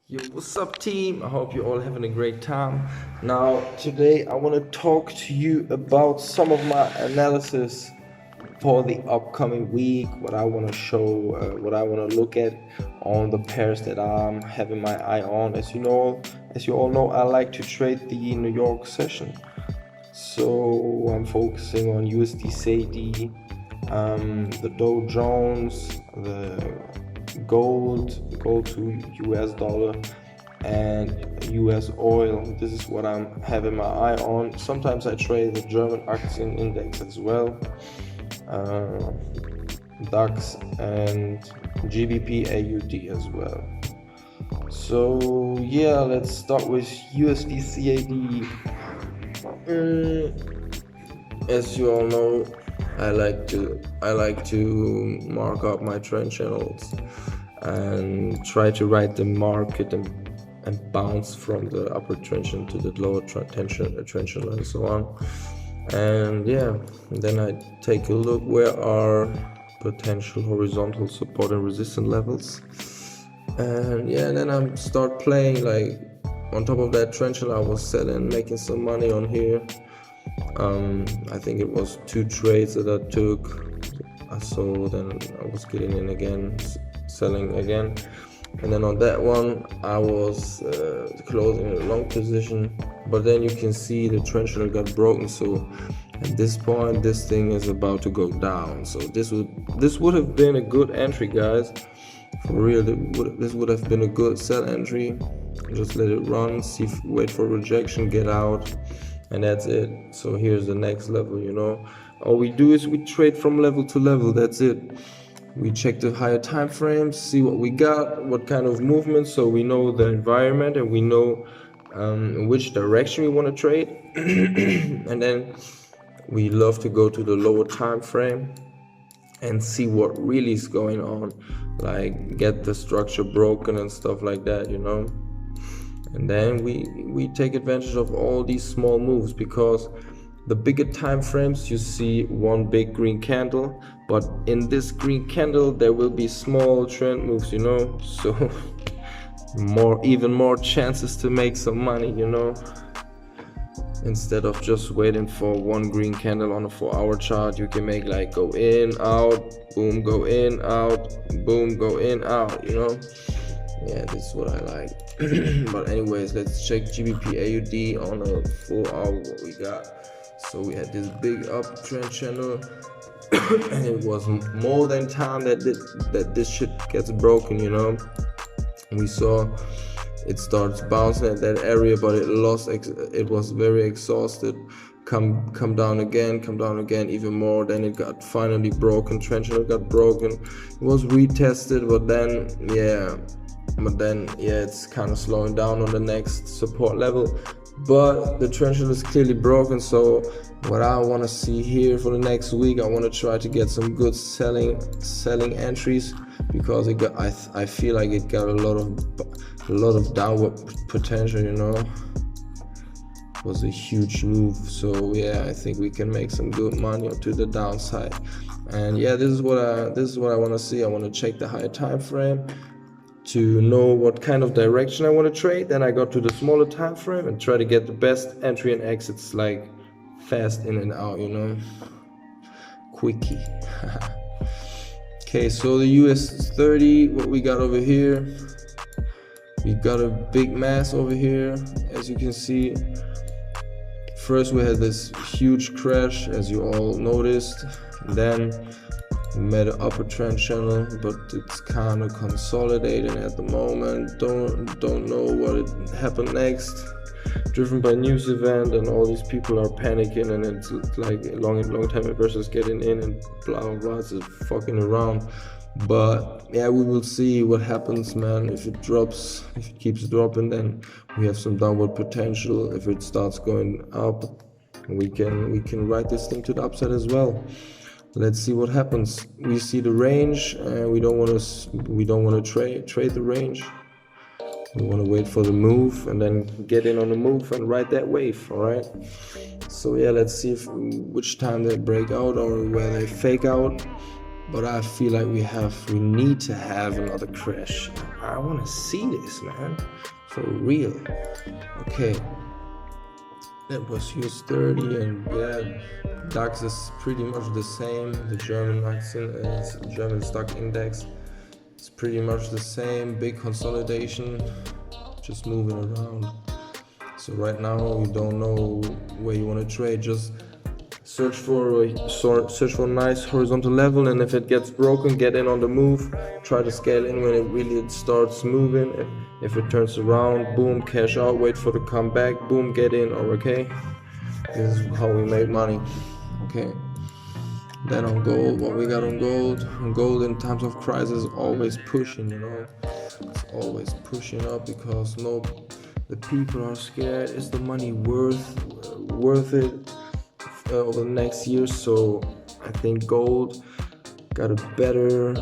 Yo, what's up, team? I hope you're all having a great time. Now, today I want to talk to you about some of my analysis for the upcoming week, what I want to show, what I want to look at on the pairs that I'm having my eye on. As you all know, I like to trade the New York session. So I'm focusing on USD, the Dow Jones, the gold to US dollar, and US oil. This is what I'm having my eye on. Sometimes I trade the German Aktien index as well, DAX and GBP AUD as well. So yeah, let's start with USD CAD. As you all know, I like to mark up my trend channels and try to ride the market and bounce from the upper trend channel to the lower trend channel and so on. And yeah, then I take a look where are potential horizontal support and resistance levels. And yeah, then I start playing. Like on top of that trend channel, I was selling, making some money on here. I think it was 2 trades that I took. I sold and I was getting in again, selling again, and then on that one I was closing a long position. But then you can see the trend channel got broken, so at this point this thing is about to go down. So this would have been a good entry, guys, for real. This would have been a good sell entry. Just let it run, wait for rejection, get out, and that's it. So here's the next level. All we do is we trade from level to level. That's it. We check the higher time frames, see what we got, what kind of movement, so we know the environment and we know in which direction we want to trade. And then we love to go to the lower time frame and see what really is going on, like get the structure broken and stuff like that, And then we take advantage of all these small moves, because the bigger time frames you see one big green candle, but in this green candle there will be small trend moves, so even more chances to make some money, Instead of just waiting for one green candle on a 4-hour chart, you can make like go in, out, boom, go in, out, boom, go in, out, Yeah, this is what I like. But anyways, let's check GBP AUD on a 4-hour, what we got. So we had this big uptrend channel, and it was more than time that this shit gets broken, We saw it starts bouncing at that area, but it was very exhausted. Come down again, even more. Then it got finally broken. Trend channel got broken. It was retested, but then it's kind of slowing down on the next support level. But the trend channel is clearly broken. So what I want to see here for the next week, I want to try to get some good selling entries, because I feel like it got a lot of downward potential, It was a huge move. So yeah, I think we can make some good money to the downside. And yeah, this is what I want to see. I want to check the higher time frame to know what kind of direction I want to trade. Then I go to the smaller time frame and try to get the best entry and exits, like fast in and out, Quickie. Okay, so the US 30, what we got over here, we got a big mass over here. As you can see, first we had this huge crash, as you all noticed. Then we made an upper trend channel, but it's kind of consolidating at the moment. Don't know what happened next. Driven by news event, and all these people are panicking, and it's like long time investors getting in and blah blah blah. It's just fucking around. But yeah, we will see what happens, man. If it keeps dropping, then we have some downward potential. If it starts going up, we can ride this thing to the upside as well. Let's see what happens. We see the range, and we don't want to trade the range. We want to wait for the move and then get in on the move and ride that wave. All right. So yeah, let's see which time they break out or where they fake out. but I feel like we need to have another crash. I want to see this, man, for real. Okay, that was US 30, and yeah, DAX is pretty much the same. The German stock index is pretty much the same. Big consolidation, just moving around. So right now you don't know where you want to trade. Just search for a nice horizontal level, and if it gets broken, get in on the move. Try to scale in when it really starts moving. If it turns around, boom, cash out. Wait for the comeback, boom, get in. Or okay, this is how we make money. Okay. Then on gold, what we got on gold? On gold in times of crisis, always pushing. It's always pushing up because the people are scared. Is the money worth it over the next year? So I think gold got a better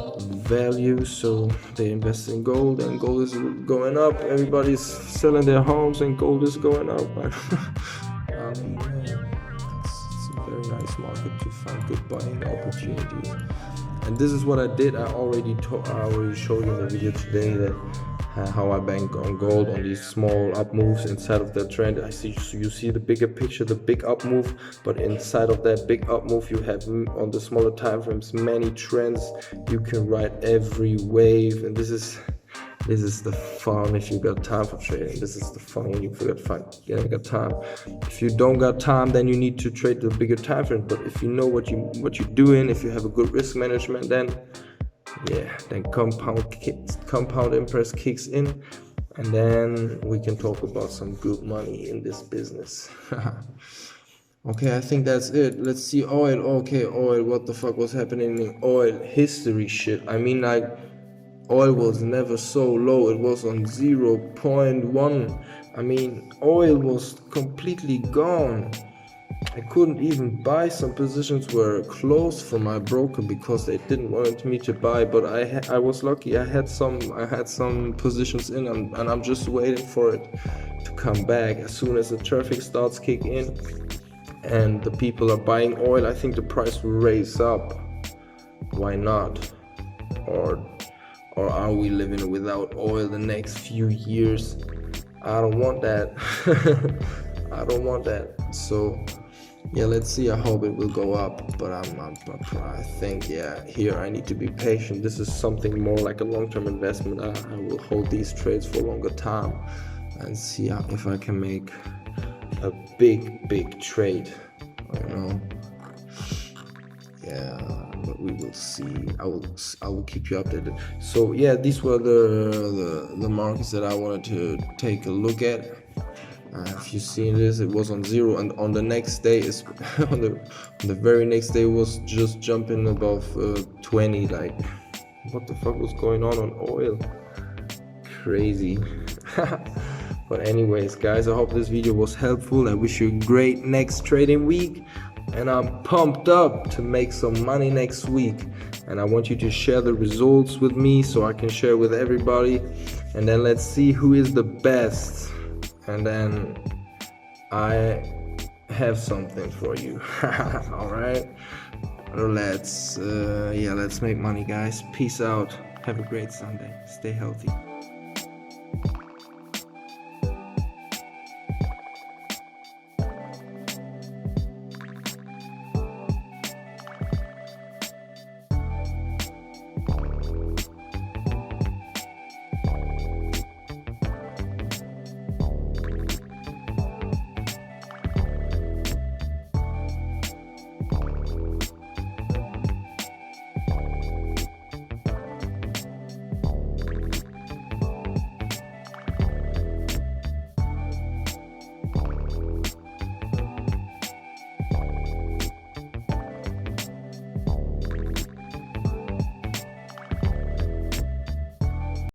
value, so they invest in gold, and gold is going up. Everybody's selling their homes and gold is going up. It's a very nice market to find good buying opportunities. And this is what I did. I already showed you in the video today that how I bank on gold on these small up moves inside of that trend. You see the bigger picture, the big up move, but inside of that big up move you have on the smaller time frames many trends. You can ride every wave, and this is the fun if you got time for trading. This is the fun when you got time. If you don't got time, then you need to trade the bigger time frame. But if you know what you're doing, if you have a good risk management, then compound interest kicks in, and then we can talk about some good money in this business. Okay, I think that's it. Let's see oil. Okay, oil. What the fuck was happening in oil? History shit. I mean, like, oil was never so low. It was on 0.1. I mean, oil was completely gone. I couldn't even buy. Some positions were closed from my broker because they didn't want me to buy, but I was lucky. I had some positions in, and I'm just waiting for it to come back. As soon as the traffic starts kicking in and the people are buying oil, I think the price will raise up. Why not? Or are we living without oil the next few years? I don't want that. I don't want that. So yeah, let's see. I hope it will go up, but I think here I need to be patient. This is something more like a long-term investment. I will hold these trades for a longer time and see if I can make a big trade. But we will see. I will keep you updated. So yeah, these were the markets that I wanted to take a look at. If you see this, it was on 0, and on the next day on the very next day was just jumping above 20. Like, what the fuck was going on oil? Crazy. But anyways, guys, I hope this video was helpful. I wish you a great next trading week, and I'm pumped up to make some money next week. And I want you to share the results with me so I can share with everybody, and then let's see who is the best. And then I have something for you. All right, let's make money, guys. Peace out. Have a great Sunday. Stay healthy.